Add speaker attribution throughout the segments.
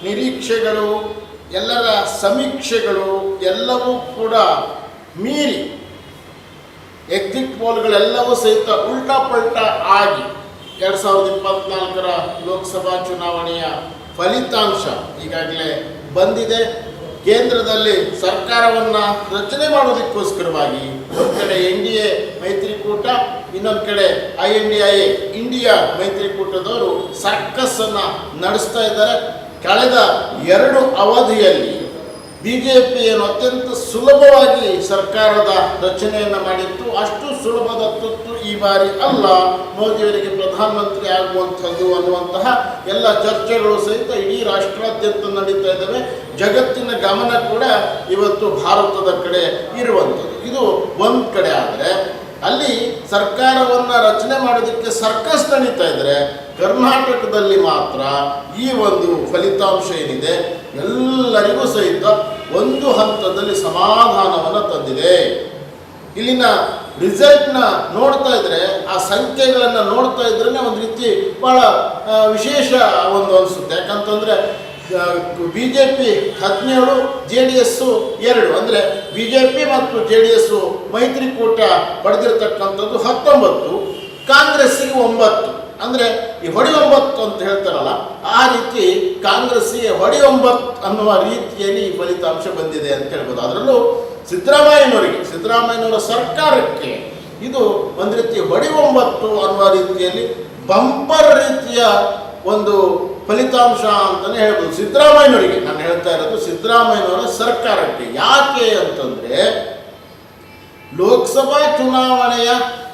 Speaker 1: ನಿರೀಕ್ಷೆಗಳು, ಎಲ್ಲರ ಸಮೀಕ್ಷೆಗಳು ಎಲ್ಲವೂ ಕೂಡ ಮೀರಿ ಎಕ್ಸಿಟ್ ಪೋಲ್ಗಳೆಲ್ಲವೂ ಸಹಿತ ಉಲ್ಟಾ ಪಲ್ಟಾ ಆಗಿ 2024ರ ಲೋಕಸಭಾ ಚುನಾವಣೆಯ ಫಲಿತಾಂಶ ಈಗಾಗಲೇ ಬಂದಿದೆ. ಕೇಂದ್ರದಲ್ಲಿ ಸರ್ಕಾರವನ್ನು ರಚನೆ ಮಾಡೋದಕ್ಕೋಸ್ಕರವಾಗಿ ಒಂದು ಕಡೆ NDA ಮೈತ್ರಿಕೂಟ, ಇನ್ನೊಂದು ಕಡೆ INDIA ಇಂಡಿಯಾ ಮೈತ್ರಿಕೂಟದವರು ಸರ್ಕಸ್ಸನ್ನು ನಡೆಸ್ತಾ ಇದ್ದಾರೆ. ಕಳೆದ 2 ಅವಧಿಯಲ್ಲಿ BJP ಏನು ಅತ್ಯಂತ ಸುಲಭವಾಗಿ ಸರ್ಕಾರದ ರಚನೆಯನ್ನು ಮಾಡಿತ್ತು, ಅಷ್ಟು ಸುಲಭದ ತುತ್ತು ಈ ಬಾರಿ ಅಲ್ಲ, ಮೋದಿಯವರಿಗೆ ಪ್ರಧಾನಮಂತ್ರಿ ಆಗುವಂಥದ್ದು ಅನ್ನುವಂತಹ ಎಲ್ಲ ಚರ್ಚೆಗಳು ಸಹಿತ ಇಡೀ ರಾಷ್ಟ್ರಾದ್ಯಂತ ನಡೀತಾ ಇದ್ದಾವೆ. ಜಗತ್ತಿನ ಗಮನ ಕೂಡ ಇವತ್ತು ಭಾರತದ ಕಡೆ ಇರುವಂಥದ್ದು. ಇದು ಒಂದು ಕಡೆ ಆದರೆ ಅಲ್ಲಿ ಸರ್ಕಾರವನ್ನು ರಚನೆ ಮಾಡೋದಕ್ಕೆ ಸರ್ಕಸ್ ನಡೀತಾ ಇದ್ದರೆ, ಕರ್ನಾಟಕದಲ್ಲಿ ಮಾತ್ರ ಈ ಒಂದು ಫಲಿತಾಂಶ ಏನಿದೆ ಎಲ್ಲರಿಗೂ ಸಹಿತ ಒಂದು ಹಂತದಲ್ಲಿ ಸಮಾಧಾನವನ್ನು ತಂದಿದೆ. ಇಲ್ಲಿನ ರಿಸಲ್ಟ್ನ ನೋಡ್ತಾ ಇದ್ರೆ, ಆ ಸಂಖ್ಯೆಗಳನ್ನು ನೋಡ್ತಾ ಇದ್ರೇ ಒಂದು ರೀತಿ ಭಾಳ ವಿಶೇಷ ಒಂದು ಅನಿಸುತ್ತೆ. ಯಾಕಂತಂದರೆ BJP 17, JDS 2, ಅಂದರೆ BJP ಮತ್ತು JDS ಮೈತ್ರಿಕೂಟ ಪಡೆದಿರತಕ್ಕಂಥದ್ದು 19, ಕಾಂಗ್ರೆಸ್ಸಿಗೆ 9. ಅಂದರೆ ಈ ಹೊಡಿ 9 ಅಂತ ಹೇಳ್ತಾರಲ್ಲ, ಆ ರೀತಿ ಕಾಂಗ್ರೆಸ್ಸಿಗೆ ಹೊಡಿ 9 ಅನ್ನುವ ರೀತಿಯಲ್ಲಿ ಈ ಫಲಿತಾಂಶ ಬಂದಿದೆ ಅಂತ ಹೇಳ್ಬೋದು. ಅದರಲ್ಲೂ ಸಿದ್ದರಾಮಯ್ಯನವರ ಸರ್ಕಾರಕ್ಕೆ ಇದು ಒಂದು ರೀತಿ ಹೊಡಿ 9 ಅನ್ನುವ ರೀತಿಯಲ್ಲಿ ಬಂಪರ್ ರೀತಿಯ ಒಂದು ಫಲಿತಾಂಶ ಅಂತಲೇ ಹೇಳ್ಬೋದು. ಸಿದ್ದರಾಮಯ್ಯನವರಿಗೆ ನಾನು ಹೇಳ್ತಾ ಇರೋದು, ಸಿದ್ದರಾಮಯ್ಯನವರ ಸರ್ಕಾರಕ್ಕೆ. ಯಾಕೆ ಅಂತಂದರೆ ಲೋಕಸಭಾ ಚುನಾವಣೆಯ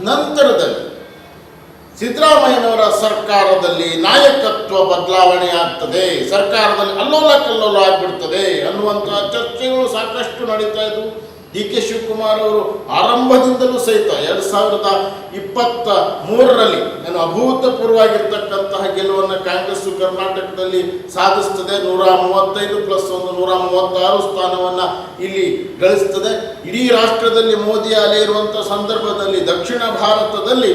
Speaker 1: ನಂತರದಲ್ಲಿ ಸಿದ್ದರಾಮಯ್ಯನವರ ಸರ್ಕಾರದಲ್ಲಿ ನಾಯಕತ್ವ ಬದಲಾವಣೆ ಆಗ್ತದೆ, ಸರ್ಕಾರದಲ್ಲಿ ಅಲ್ಲೋಲ ಕಲ್ಲೋಲ ಆಗಿಬಿಡ್ತದೆ ಅನ್ನುವಂಥ ಚರ್ಚೆಗಳು ಸಾಕಷ್ಟು ನಡೀತಾ ಇದ್ವು. DK ಶಿವಕುಮಾರ್ ಅವರು ಆರಂಭದಿಂದಲೂ ಸಹಿತ 2023ರಲ್ಲಿ ಏನು ಅಭೂತಪೂರ್ವವಾಗಿರ್ತಕ್ಕಂತಹ ಗೆಲುವನ್ನು ಕಾಂಗ್ರೆಸ್ಸು ಕರ್ನಾಟಕದಲ್ಲಿ ಸಾಧಿಸ್ತದೆ. 135 + 1 136 ಸ್ಥಾನವನ್ನು ಇಲ್ಲಿ ಗಳಿಸ್ತದೆ. ಇಡೀ ರಾಷ್ಟ್ರದಲ್ಲಿ ಮೋದಿ ಅಲೆ ಇರುವಂಥ ಸಂದರ್ಭದಲ್ಲಿ ದಕ್ಷಿಣ ಭಾರತದಲ್ಲಿ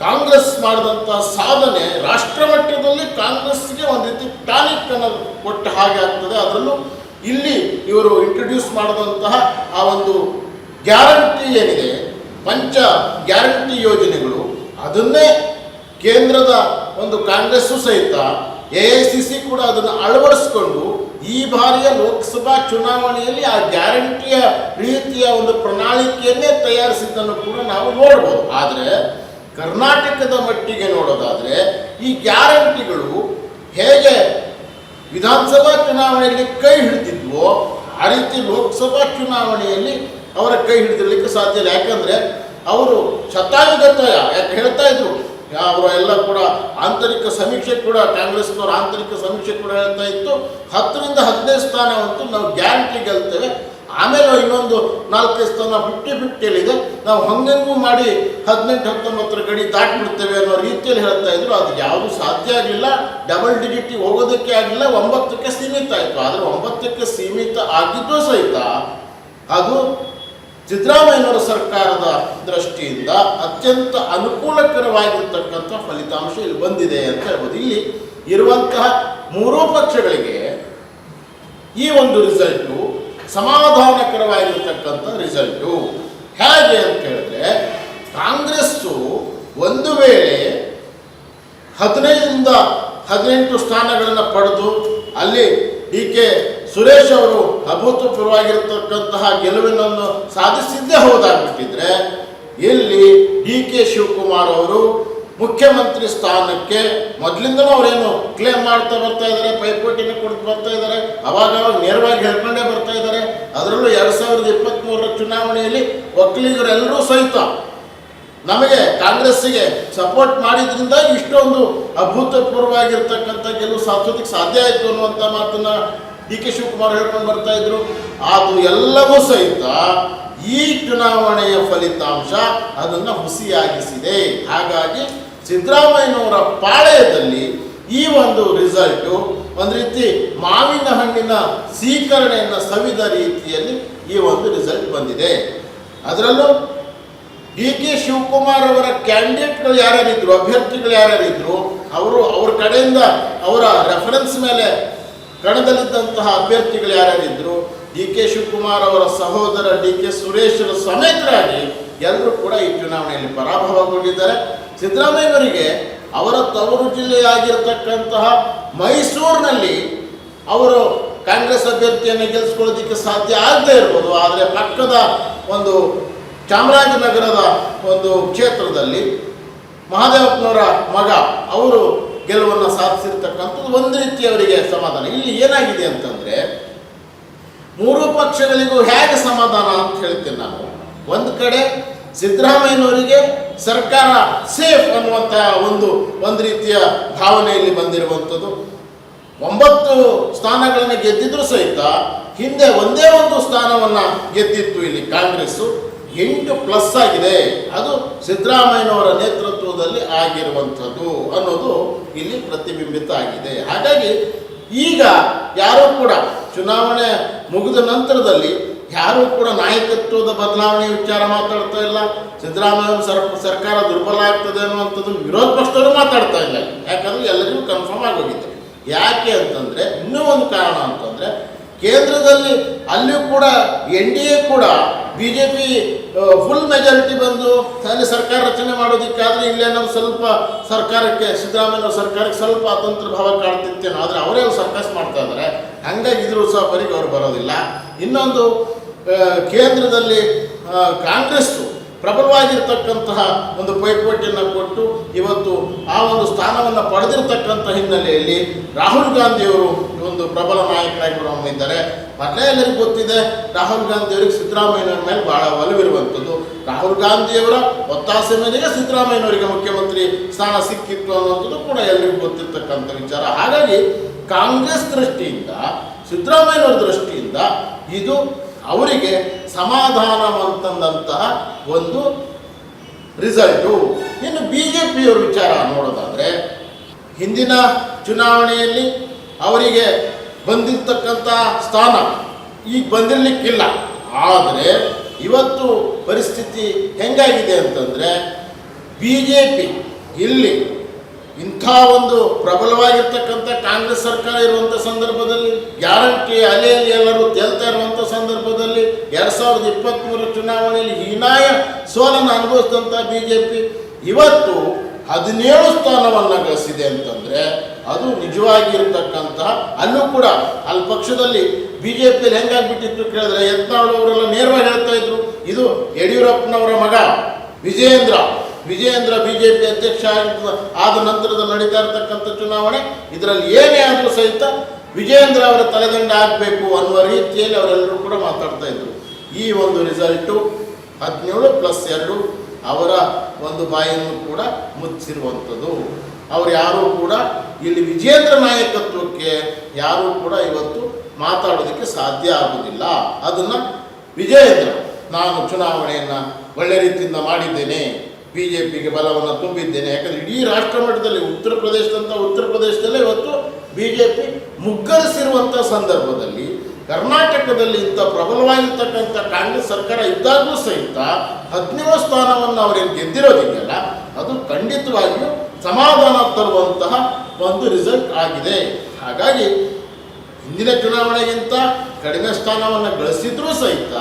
Speaker 1: ಕಾಂಗ್ರೆಸ್ ಮಾಡಿದಂತಹ ಸಾಧನೆ ರಾಷ್ಟ್ರ ಮಟ್ಟದಲ್ಲಿ ಕಾಂಗ್ರೆಸ್ಗೆ ಒಂದು ರೀತಿ ಟಾನಿಕ್ ಅನ್ನು ಕೊಟ್ಟ ಹಾಗೆ ಆಗ್ತದೆ. ಅದರಲ್ಲೂ ಇಲ್ಲಿ ಇವರು ಇಂಟ್ರೊಡ್ಯೂಸ್ ಮಾಡಿದಂತಹ ಆ ಒಂದು ಗ್ಯಾರಂಟಿ ಏನಿದೆ, ಪಂಚ ಗ್ಯಾರಂಟಿ ಯೋಜನೆಗಳು, ಅದನ್ನೇ ಕೇಂದ್ರದ ಒಂದು ಕಾಂಗ್ರೆಸ್ಸು ಸಹಿತ AICC ಕೂಡ ಅದನ್ನು ಅಳವಡಿಸ್ಕೊಂಡು ಈ ಬಾರಿಯ ಲೋಕಸಭಾ ಚುನಾವಣೆಯಲ್ಲಿ ಆ ಗ್ಯಾರಂಟಿಯ ರೀತಿಯ ಒಂದು ಪ್ರಣಾಳಿಕೆಯನ್ನೇ ತಯಾರಿಸಿದ್ದನ್ನು ಕೂಡ ನಾವು ನೋಡ್ಬೋದು. ಆದರೆ ಕರ್ನಾಟಕದ ಮಟ್ಟಿಗೆ ನೋಡೋದಾದರೆ ಈ ಗ್ಯಾರಂಟಿಗಳು ಹೇಗೆ ವಿಧಾನಸಭಾ ಚುನಾವಣೆಯಲ್ಲಿ ಕೈ ಹಿಡಿದಿದ್ವೋ ಆ ರೀತಿ ಲೋಕಸಭಾ ಚುನಾವಣೆಯಲ್ಲಿ ಅವರ ಕೈ ಹಿಡಿದಿರಲಿಕ್ಕೆ ಸಾಧ್ಯ ಇಲ್ಲ. ಯಾಕಂದರೆ ಅವರು ಶತಾಯುಗತಯ ಯಾಕೆ ಹೇಳ್ತಾ ಇದ್ರು, ಅವರು ಎಲ್ಲ ಕೂಡ ಆಂತರಿಕ ಸಮೀಕ್ಷೆ ಕೂಡ ಕಾಂಗ್ರೆಸ್ನವ್ರ ಆಂತರಿಕ ಸಮೀಕ್ಷೆ ಕೂಡ ಹೇಳ್ತಾ ಇತ್ತು, 10ರಿಂದ 15 ಸ್ಥಾನವಂತೂ ನಾವು ಗ್ಯಾರಂಟಿ ಗೆಲ್ತೇವೆ, ಆಮೇಲೆ ಇನ್ನೊಂದು 4 ಸ್ಥಾನ 50-50ಯಲ್ಲಿದೆ, ನಾವು ಹಂಗಂಗೂ ಮಾಡಿ 18-19 ಗಡಿ ದಾಟಿಬಿಡ್ತೇವೆ ಅನ್ನೋ ರೀತಿಯಲ್ಲಿ ಹೇಳ್ತಾ ಇದ್ರು. ಅದು ಯಾವುದು ಸಾಧ್ಯ ಆಗಲಿಲ್ಲ, ಡಬಲ್ ಡಿಜಿಟ್ ಹೋಗೋದಕ್ಕೆ ಆಗಲಿಲ್ಲ, 9ಕ್ಕೆ ಸೀಮಿತ ಆಯಿತು. ಆದರೆ 9ಕ್ಕೆ ಸೀಮಿತ ಆಗಿದ್ದೂ ಸಹಿತ ಅದು ಸಿದ್ದರಾಮಯ್ಯನವರ ಸರ್ಕಾರದ ದೃಷ್ಟಿಯಿಂದ ಅತ್ಯಂತ ಅನುಕೂಲಕರವಾಗಿರ್ತಕ್ಕಂಥ ಫಲಿತಾಂಶ ಇಲ್ಲಿ ಬಂದಿದೆ ಅಂತ ಹೇಳ್ಬೋದು. ಇಲ್ಲಿ ಇರುವಂತಹ 3 ಪಕ್ಷಗಳಿಗೆ ಈ ಒಂದು ರಿಸಲ್ಟು ಸಮಾಧಾನಕರವಾಗಿರ್ತಕ್ಕಂಥ ರಿಸಲ್ಟು. ಹೇಗೆ ಅಂತ ಹೇಳಿದ್ರೆ, ಕಾಂಗ್ರೆಸ್ಸು ಒಂದು ವೇಳೆ 15ರಿಂದ 18 ಸ್ಥಾನಗಳನ್ನು ಪಡೆದು ಅಲ್ಲಿ DK ಸುರೇಶ್ ಅವರು ಅಭೂತಪೂರ್ವವಾಗಿರ್ತಕ್ಕಂತಹ ಗೆಲುವಿನನ್ನು ಸಾಧಿಸಿದ್ದೇ ಹೋದಾಗ್ಬಿಟ್ಟಿದ್ರೆ, ಇಲ್ಲಿ DK ಶಿವಕುಮಾರ್ ಅವರು ಮುಖ್ಯಮಂತ್ರಿ ಸ್ಥಾನಕ್ಕೆ ಮೊದಲಿಂದಲೂ ಅವರೇನು ಕ್ಲೇಮ್ ಮಾಡ್ತಾ ಬರ್ತಾ ಇದ್ದಾರೆ, ಪೈಪೋಟಿನ ಕೊಡ್ತಾ ಬರ್ತಾ ಇದ್ದಾರೆ, ಅವಾಗ ನೇರವಾಗಿ ಹೇಳ್ಕೊಂಡೇ ಬರ್ತಾ ಇದ್ದಾರೆ. ಅದರಲ್ಲೂ 2023ರ ಚುನಾವಣೆಯಲ್ಲಿ ಒಕ್ಕಲಿಗರೆಲ್ಲರೂ ಸಹಿತ ನಮಗೆ ಕಾಂಗ್ರೆಸ್ಸಿಗೆ ಸಪೋರ್ಟ್ ಮಾಡಿದ್ರಿಂದ ಇಷ್ಟೊಂದು ಅಭೂತಪೂರ್ವವಾಗಿರ್ತಕ್ಕಂಥ ಗೆಲುವು ಸಾಧಿಸೋದಕ್ಕೆ ಸಾಧ್ಯ ಆಯಿತು ಅನ್ನುವಂಥ ಮಾತನ್ನು DK ಶಿವಕುಮಾರ್ ಹೇಳ್ಕೊಂಡು ಬರ್ತಾ ಇದ್ರು. ಅದು ಎಲ್ಲವೂ ಸಹಿತ ಈ ಚುನಾವಣೆಯ ಫಲಿತಾಂಶ ಅದನ್ನು ಹುಸಿಯಾಗಿಸಿದೆ. ಹಾಗಾಗಿ ಸಿದ್ದರಾಮಯ್ಯನವರ ಪಾಳೆಯದಲ್ಲಿ ಈ ಒಂದು ರಿಸಲ್ಟು ಒಂದು ರೀತಿ ಮಾವಿನ ಹಣ್ಣಿನ ಸ್ವೀಕರಣೆಯನ್ನು ಸವಿದ ರೀತಿಯಲ್ಲಿ ಈ ಒಂದು ರಿಸಲ್ಟ್ ಬಂದಿದೆ. ಅದರಲ್ಲೂ DK ಶಿವಕುಮಾರ್ ಅವರ ಕ್ಯಾಂಡಿಡೇಟ್ಗಳು ಯಾರ್ಯಾರಿದ್ರು, ಅಭ್ಯರ್ಥಿಗಳು ಯಾರ್ಯಾರಿದ್ರು, ಅವ್ರ ಕಡೆಯಿಂದ ಅವರ ರೆಫರೆನ್ಸ್ ಮೇಲೆ ಕಣದಲ್ಲಿದ್ದಂತಹ ಅಭ್ಯರ್ಥಿಗಳು ಯಾರ್ಯಾರಿದ್ರು, ಡಿ ಕೆ ಶಿವಕುಮಾರ್ ಅವರ ಸಹೋದರ ಡಿ ಕೆ ಸುರೇಶ್ರ ಸಮೇತರಾಗಿ ಎಲ್ಲರೂ ಕೂಡ ಈ ಚುನಾವಣೆಯಲ್ಲಿ ಪರಾಭವಗೊಂಡಿದ್ದಾರೆ. ಸಿದ್ದರಾಮಯ್ಯನವರಿಗೆ ಅವರ ತವರು ಜಿಲ್ಲೆಯಾಗಿರ್ತಕ್ಕಂತಹ ಮೈಸೂರಿನಲ್ಲಿ ಅವರು ಕಾಂಗ್ರೆಸ್ ಅಭ್ಯರ್ಥಿಯನ್ನು ಗೆಲ್ಲಿಸ್ಕೊಳ್ಳೋದಕ್ಕೆ ಸಾಧ್ಯ ಆಗದೇ ಇರ್ಬೋದು. ಆದರೆ ಪಕ್ಕದ ಒಂದು ಚಾಮರಾಜನಗರದ ಒಂದು ಕ್ಷೇತ್ರದಲ್ಲಿ ಮಹಾದೇವಪ್ಪನವರ ಮಗ ಅವರು ಗೆಲುವನ್ನು ಸಾಧಿಸಿರ್ತಕ್ಕಂಥದ್ದು ಒಂದು ರೀತಿ ಅವರಿಗೆ ಸಮಾಧಾನ. ಇಲ್ಲಿ ಏನಾಗಿದೆ ಅಂತಂದರೆ, ಮೂರು ಪಕ್ಷಗಳಿಗೂ ಹೇಗೆ ಸಮಾಧಾನ ಅಂತ ಹೇಳ್ತೀನಿ ನಾನು. ಒಂದು ಕಡೆ ಸಿದ್ದರಾಮಯ್ಯನವರಿಗೆ ಸರ್ಕಾರ ಸೇಫ್ ಅನ್ನುವಂಥ ಒಂದು ರೀತಿಯ ಭಾವನೆಯಲ್ಲಿ ಬಂದಿರುವಂಥದ್ದು. 9 ಸ್ಥಾನಗಳನ್ನು ಗೆದ್ದಿದ್ರು ಸಹಿತ ಹಿಂದೆ ಒಂದೇ ಒಂದು ಸ್ಥಾನವನ್ನು ಗೆದ್ದಿತ್ತು ಇಲ್ಲಿ ಕಾಂಗ್ರೆಸ್ಸು. 8+ ಆಗಿದೆ. ಅದು ಸಿದ್ದರಾಮಯ್ಯನವರ ನೇತೃತ್ವದಲ್ಲಿ ಆಗಿರುವಂಥದ್ದು ಅನ್ನೋದು ಇಲ್ಲಿ ಪ್ರತಿಬಿಂಬಿತ ಆಗಿದೆ. ಹಾಗಾಗಿ ಈಗ ಯಾರೂ ಕೂಡ ಚುನಾವಣೆ ಮುಗಿದ ನಂತರದಲ್ಲಿ ಯಾರೂ ಕೂಡ ನಾಯಕತ್ವದ ಬದಲಾವಣೆ ವಿಚಾರ ಮಾತಾಡ್ತಾ ಇಲ್ಲ. ಸಿದ್ದರಾಮಯ್ಯ ಸರ್ಕಾರ ದುರ್ಬಲ ಆಗ್ತದೆ ಅನ್ನುವಂಥದ್ದು ವಿರೋಧ ಪಕ್ಷದವರು ಮಾತಾಡ್ತಾ ಇಲ್ಲ. ಯಾಕಂದರೆ ಎಲ್ಲರಿಗೂ ಕನ್ಫರ್ಮ್ ಆಗೋಗಿದೆ. ಯಾಕೆ ಅಂತಂದರೆ, ಇನ್ನೂ ಒಂದು ಕಾರಣ ಅಂತಂದರೆ, ಕೇಂದ್ರದಲ್ಲಿ ಅಲ್ಲಿಯೂ ಕೂಡ NDA ಕೂಡ BJP ಫುಲ್ ಮೆಜಾರಿಟಿ ಬಂದು ಅಲ್ಲಿ ಸರ್ಕಾರ ರಚನೆ ಮಾಡೋದಕ್ಕಾದರೆ ಇಲ್ಲೇನೋ ಸ್ವಲ್ಪ ಸರ್ಕಾರಕ್ಕೆ, ಸಿದ್ದರಾಮಯ್ಯ ಸರ್ಕಾರಕ್ಕೆ ಸ್ವಲ್ಪ ಅತಂತ್ರ ಭಾವ ಕಾಡ್ತಿತ್ತೇನೋ. ಆದರೆ ಅವರೇ ಸರ್ಕಸ್ ಮಾಡ್ತಾ ಇದ್ದಾರೆ. ಹಂಗಾಗಿ ಇದ್ರ ಉತ್ಸಾಹಪರಿಗೆ ಅವರು ಬರೋದಿಲ್ಲ. ಇನ್ನೊಂದು, ಕೇಂದ್ರದಲ್ಲಿ ಕಾಂಗ್ರೆಸ್ಸು ಪ್ರಬಲವಾಗಿರ್ತಕ್ಕಂತಹ ಒಂದು ಪೈಪೋಟಿಯನ್ನು ಕೊಟ್ಟು ಇವತ್ತು ಆ ಒಂದು ಸ್ಥಾನವನ್ನು ಪಡೆದಿರ್ತಕ್ಕಂಥ ಹಿನ್ನೆಲೆಯಲ್ಲಿ ರಾಹುಲ್ ಗಾಂಧಿಯವರು ಒಂದು ಪ್ರಬಲ ನಾಯಕರಾಗಿ ಹೊರಹೊಮ್ಮಿದ್ದಾರೆ. ಮೊದಲೇ ಎಲ್ಲರಿಗೂ ಗೊತ್ತಿದೆ, ರಾಹುಲ್ ಗಾಂಧಿಯವರಿಗೆ ಸಿದ್ದರಾಮಯ್ಯನವರ ಮೇಲೆ ಭಾಳ ಒಲವಿರುವಂಥದ್ದು. ರಾಹುಲ್ ಗಾಂಧಿಯವರ ಒತ್ತಾಸೆ ಮೇಲೆಗೆ ಸಿದ್ದರಾಮಯ್ಯನವರಿಗೆ ಮುಖ್ಯಮಂತ್ರಿ ಸ್ಥಾನ ಸಿಕ್ಕಿತ್ತು ಅನ್ನುವಂಥದ್ದು ಕೂಡ ಎಲ್ಲರಿಗೂ ಗೊತ್ತಿರ್ತಕ್ಕಂಥ ವಿಚಾರ. ಹಾಗಾಗಿ ಕಾಂಗ್ರೆಸ್ ದೃಷ್ಟಿಯಿಂದ, ಸಿದ್ದರಾಮಯ್ಯನವರ ದೃಷ್ಟಿಯಿಂದ ಇದು ಅವರಿಗೆ ಸಮಾಧಾನವಂತಂದಂತಹ ಒಂದು ರಿಸಲ್ಟು. ಇನ್ನು BJPಯವರ ವಿಚಾರ ನೋಡೋದಾದರೆ, ಹಿಂದಿನ ಚುನಾವಣೆಯಲ್ಲಿ ಅವರಿಗೆ ಬಂದಿರತಕ್ಕಂಥ ಸ್ಥಾನ ಈಗ ಬಂದಿರಲಿಕ್ಕಿಲ್ಲ. ಆದರೆ ಇವತ್ತು ಪರಿಸ್ಥಿತಿ ಹೆಂಗಾಗಿದೆ ಅಂತಂದರೆ, BJP ಇಲ್ಲಿ ಇಂಥ ಒಂದು ಪ್ರಬಲವಾಗಿರ್ತಕ್ಕಂಥ ಕಾಂಗ್ರೆಸ್ ಸರ್ಕಾರ ಇರುವಂಥ ಸಂದರ್ಭದಲ್ಲಿ, ಗ್ಯಾರಂಟಿ ಅಲೆಯಲ್ಲಿ ಎಲ್ಲರೂ ತೇಲ್ತಾ ಇರುವಂಥ ಸಂದರ್ಭದಲ್ಲಿ, 2023 ಚುನಾವಣೆಯಲ್ಲಿ ಹೀನಾಯ ಸೋಲನ್ನು ಅನುಭವಿಸಿದಂಥ BJP ಇವತ್ತು 17 ಸ್ಥಾನವನ್ನು ಗಳಿಸಿದೆ ಅಂತಂದರೆ ಅದು ನಿಜವಾಗಿರ್ತಕ್ಕಂತಹ, ಅಲ್ಲೂ ಕೂಡ ಅಲ್ಲಿ ಪಕ್ಷದಲ್ಲಿ BJPಯಲ್ಲಿ ಹೆಂಗಾಗ್ಬಿಟ್ಟಿತ್ತು ಕೇಳಿದ್ರೆ, ಯತ್ನಾಳ್ ಅವರೆಲ್ಲ ನೇರವಾಗಿ ಹೇಳ್ತಾ ಇದ್ರು, ಇದು ಯಡಿಯೂರಪ್ಪನವರ ಮಗ ವಿಜಯೇಂದ್ರ BJP ಅಧ್ಯಕ್ಷ ಆದ ನಂತರದಲ್ಲಿ ನಡೀತಾ ಇರತಕ್ಕಂಥ ಚುನಾವಣೆ, ಇದರಲ್ಲಿ ಏನೇ ಆದರೂ ಸಹಿತ ವಿಜಯೇಂದ್ರ ಅವರ ತಲೆದಂಡ ಆಗಬೇಕು ಅನ್ನುವ ರೀತಿಯಲ್ಲಿ ಅವರೆಲ್ಲರೂ ಕೂಡ ಮಾತಾಡ್ತಾ ಇದ್ರು. ಈ ಒಂದು ರಿಸಲ್ಟು 17+2 ಅವರ ಒಂದು ಬಾಯನ್ನು ಕೂಡ ಮುಚ್ಚಿರುವಂಥದ್ದು. ಅವರು ಯಾರೂ ಕೂಡ ಇಲ್ಲಿ ವಿಜಯೇಂದ್ರ ನಾಯಕತ್ವಕ್ಕೆ ಯಾರೂ ಕೂಡ ಇವತ್ತು ಮಾತಾಡೋದಕ್ಕೆ ಸಾಧ್ಯ ಆಗುವುದಿಲ್ಲ. ಅದನ್ನು ವಿಜಯೇಂದ್ರ, ನಾನು ಚುನಾವಣೆಯನ್ನು ಒಳ್ಳೆ ರೀತಿಯಿಂದ ಮಾಡಿದ್ದೇನೆ, BJPಗೆ ಬಲವನ್ನು ತುಂಬಿದ್ದೇನೆ. ಯಾಕಂದರೆ ಇಡೀ ರಾಷ್ಟ್ರ ಮಟ್ಟದಲ್ಲಿ ಉತ್ತರ ಪ್ರದೇಶದಲ್ಲೇ ಇವತ್ತು BJP ಮುಗ್ಗರಿಸಿರುವಂಥ ಸಂದರ್ಭದಲ್ಲಿ, ಕರ್ನಾಟಕದಲ್ಲಿ ಇಂಥ ಪ್ರಬಲವಾಗಿರ್ತಕ್ಕಂಥ ಕಾಂಗ್ರೆಸ್ ಸರ್ಕಾರ ಇದ್ದಾಗಲೂ ಸಹಿತ 17 ಸ್ಥಾನವನ್ನು ಅವರೇನು ಗೆದ್ದಿರೋದಿದೆಯಲ್ಲ, ಅದು ಖಂಡಿತವಾಗಿಯೂ ಸಮಾಧಾನ ತರುವಂತಹ ಒಂದು ರಿಸಲ್ಟ್ ಆಗಿದೆ. ಹಾಗಾಗಿ ಹಿಂದಿನ ಚುನಾವಣೆಗಿಂತ ಕಡಿಮೆ ಸ್ಥಾನವನ್ನು ಗಳಿಸಿದ್ರೂ ಸಹಿತ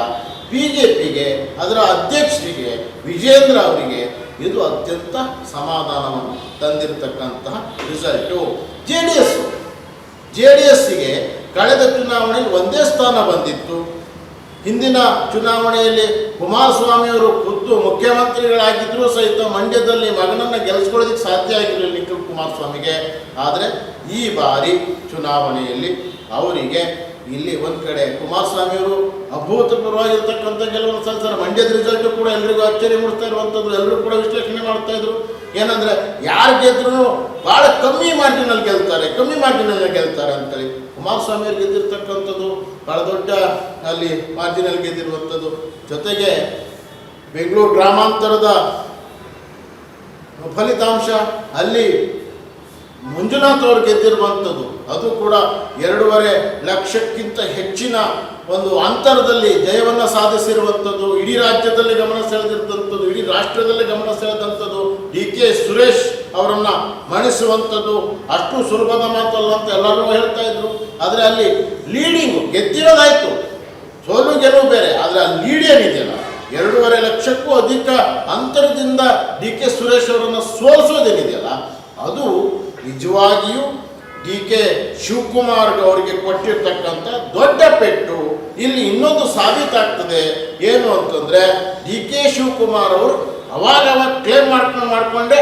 Speaker 1: BJPಗೆ, ಅದರ ಅಧ್ಯಕ್ಷರಿಗೆ ವಿಜಯೇಂದ್ರ ಅವರಿಗೆ ಇದು ಅತ್ಯಂತ ಸಮಾಧಾನವನ್ನು ತಂದಿರತಕ್ಕಂತಹ ರಿಸಲ್ಟು. JDSಗೆ ಕಳೆದ ಚುನಾವಣೆಯಲ್ಲಿ 1 ಸ್ಥಾನ ಬಂದಿತ್ತು. ಹಿಂದಿನ ಚುನಾವಣೆಯಲ್ಲಿ ಕುಮಾರಸ್ವಾಮಿಯವರು ಖುದ್ದು ಮುಖ್ಯಮಂತ್ರಿಗಳಾಗಿದ್ದರೂ ಸಹಿತ ಮಂಡ್ಯದಲ್ಲಿ ಮಗನನ್ನು ಗೆಲ್ಲಿಸ್ಕೊಳ್ಳೋದಕ್ಕೆ ಸಾಧ್ಯ ಆಗಿರಲಿಲ್ಲ ನಿಖಿಲ್ ಕುಮಾರಸ್ವಾಮಿಗೆ. ಆದರೆ ಈ ಬಾರಿ ಚುನಾವಣೆಯಲ್ಲಿ ಅವರಿಗೆ ಇಲ್ಲಿ ಒಂದು ಕಡೆ ಕುಮಾರಸ್ವಾಮಿಯವರು ಅಭೂತಪೂರ್ವವಾಗಿರ್ತಕ್ಕಂಥ ಗೆಲುವನ್ನು ಸಾಧಿಸ್ತಾರೆ. ಮಂಡ್ಯದ ರಿಸಲ್ಟು ಕೂಡ ಎಲ್ಲರಿಗೂ ಅಚ್ಚರಿ ಮೂಡಿಸ್ತಾ ಇರುವಂಥದ್ದು. ಎಲ್ಲರೂ ಕೂಡ ವಿಶ್ಲೇಷಣೆ ಮಾಡ್ತಾಯಿದ್ರು, ಏನಂದರೆ ಯಾರು ಗೆದ್ರೂ ಭಾಳ ಕಮ್ಮಿ ಮಾರ್ಜಿನಲ್ಲಿ ಗೆಲ್ತಾರೆ ಅಂತೇಳಿ. ಕುಮಾರಸ್ವಾಮಿಯವ್ರು ಗೆದ್ದಿರ್ತಕ್ಕಂಥದ್ದು ಭಾಳ ದೊಡ್ಡ ಅಲ್ಲಿ ಮಾರ್ಜಿನಲ್ಲಿ ಗೆದ್ದಿರುವಂಥದ್ದು. ಜೊತೆಗೆ ಬೆಂಗಳೂರು ಗ್ರಾಮಾಂತರದ ಫಲಿತಾಂಶ ಅಲ್ಲಿ ಮಂಜುನಾಥ್ ಅವರು ಗೆದ್ದಿರುವಂಥದ್ದು, ಅದು ಕೂಡ 2.5 ಲಕ್ಷಕ್ಕಿಂತ ಹೆಚ್ಚಿನ ಒಂದು ಅಂತರದಲ್ಲಿ ಜಯವನ್ನು ಸಾಧಿಸಿರುವಂಥದ್ದು. ಇಡೀ ರಾಜ್ಯದಲ್ಲಿ ಗಮನ ಸೆಳೆದಿರುವಂಥದ್ದು, ಇಡೀ ರಾಷ್ಟ್ರದಲ್ಲಿ ಗಮನ ಸೆಳೆದಂಥದ್ದು ಡಿ ಕೆ ಸುರೇಶ್ ಅವರನ್ನು ಮಣಿಸುವಂಥದ್ದು ಅಷ್ಟು ಸುಲಭದ ಮಾತಲ್ಲ ಅಂತ ಎಲ್ಲರೂ ಹೇಳ್ತಾ ಇದ್ರು. ಆದರೆ ಅಲ್ಲಿ ಲೀಡಿಂಗು ಗೆದ್ದಿರೋದಾಯಿತು, ಸೋಲು ಗೆಲುವು ಬೇರೆ, ಆದರೆ ಆ ಲೀಡ್ ಏನಿದೆಯಲ್ಲ 2.5 ಲಕ್ಷಕ್ಕೂ ಅಧಿಕ ಅಂತರದಿಂದ ಡಿ ಕೆ ಸುರೇಶ್ ಅವರನ್ನು ಸೋಲಿಸೋದೇನಿದೆಯಲ್ಲ ಅದು ನಿಜವಾಗಿಯೂ ಡಿ ಕೆ ಶಿವಕುಮಾರ್ ಅವರಿಗೆ ಕೊಟ್ಟಿರ್ತಕ್ಕಂಥ ದೊಡ್ಡ ಪೆಟ್ಟು. ಇಲ್ಲಿ ಇನ್ನೊಂದು ಸಾಬೀತಾಗ್ತದೆ ಏನು ಅಂತಂದರೆ, ಡಿ ಕೆ ಶಿವಕುಮಾರ್ ಅವರು ಅವಾಗ ಕ್ಲೇಮ್ ಮಾಡಿಕೊಂಡೆ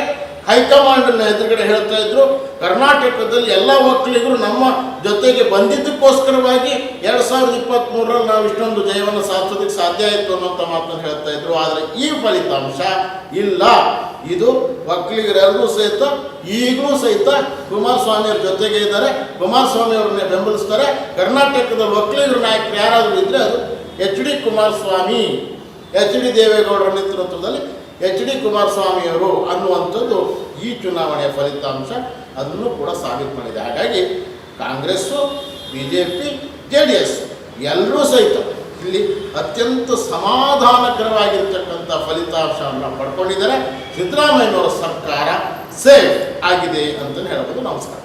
Speaker 1: ಹೈಕಮಾಂಡನ್ನ ಎದುರುಗಡೆ ಹೇಳ್ತಾ ಇದ್ರು, ಕರ್ನಾಟಕದಲ್ಲಿ ಎಲ್ಲ ಒಕ್ಕಲಿಗರು ನಮ್ಮ ಜೊತೆಗೆ ಬಂದಿದ್ದಕ್ಕೋಸ್ಕರವಾಗಿ 2023ರಲ್ಲಿ ನಾವು ಇಷ್ಟೊಂದು ಜಯವನ್ನು ಸಾಧಿಸೋದಕ್ಕೆ ಸಾಧ್ಯ ಆಯಿತು ಅನ್ನೋಂಥ ಮಾತನ್ನು ಹೇಳ್ತಾ ಇದ್ರು. ಆದರೆ ಈ ಫಲಿತಾಂಶ ಇಲ್ಲ, ಇದು ಒಕ್ಕಲಿಗರೆಲ್ಲರೂ ಸಹಿತ ಈಗಲೂ ಸಹಿತ ಕುಮಾರಸ್ವಾಮಿ ಅವ್ರ ಜೊತೆಗೆ ಇದ್ದಾರೆ, ಕುಮಾರಸ್ವಾಮಿ ಅವ್ರನ್ನೇ ಬೆಂಬಲಿಸ್ತಾರೆ. ಕರ್ನಾಟಕದ ಒಕ್ಕಲಿಗರ ನಾಯಕರು ಯಾರಾದರೂ ಇದ್ದರೆ ಅದು H D Kumaraswamy, H D ದೇವೇಗೌಡರ ನೇತೃತ್ವದಲ್ಲಿ ಎಚ್ ಡಿ ಕುಮಾರಸ್ವಾಮಿಯವರು ಅನ್ನುವಂಥದ್ದು ಈ ಚುನಾವಣೆಯ ಫಲಿತಾಂಶ ಅದನ್ನು ಕೂಡ ಸಾಬೀತು ಮಾಡಿದೆ. ಹಾಗಾಗಿ ಕಾಂಗ್ರೆಸ್ಸು, BJP, JDS ಎಲ್ಲರೂ ಸಹಿತ ಇಲ್ಲಿ ಅತ್ಯಂತ ಸಮಾಧಾನಕರವಾಗಿರ್ತಕ್ಕಂಥ ಫಲಿತಾಂಶವನ್ನು ಪಡ್ಕೊಂಡಿದ್ದಾರೆ. ಸಿದ್ದರಾಮಯ್ಯನವರ ಸರ್ಕಾರ ಸೇಫ್ ಆಗಿದೆ ಅಂತಲೇ ಹೇಳ್ಬೋದು. ನಮಸ್ಕಾರ.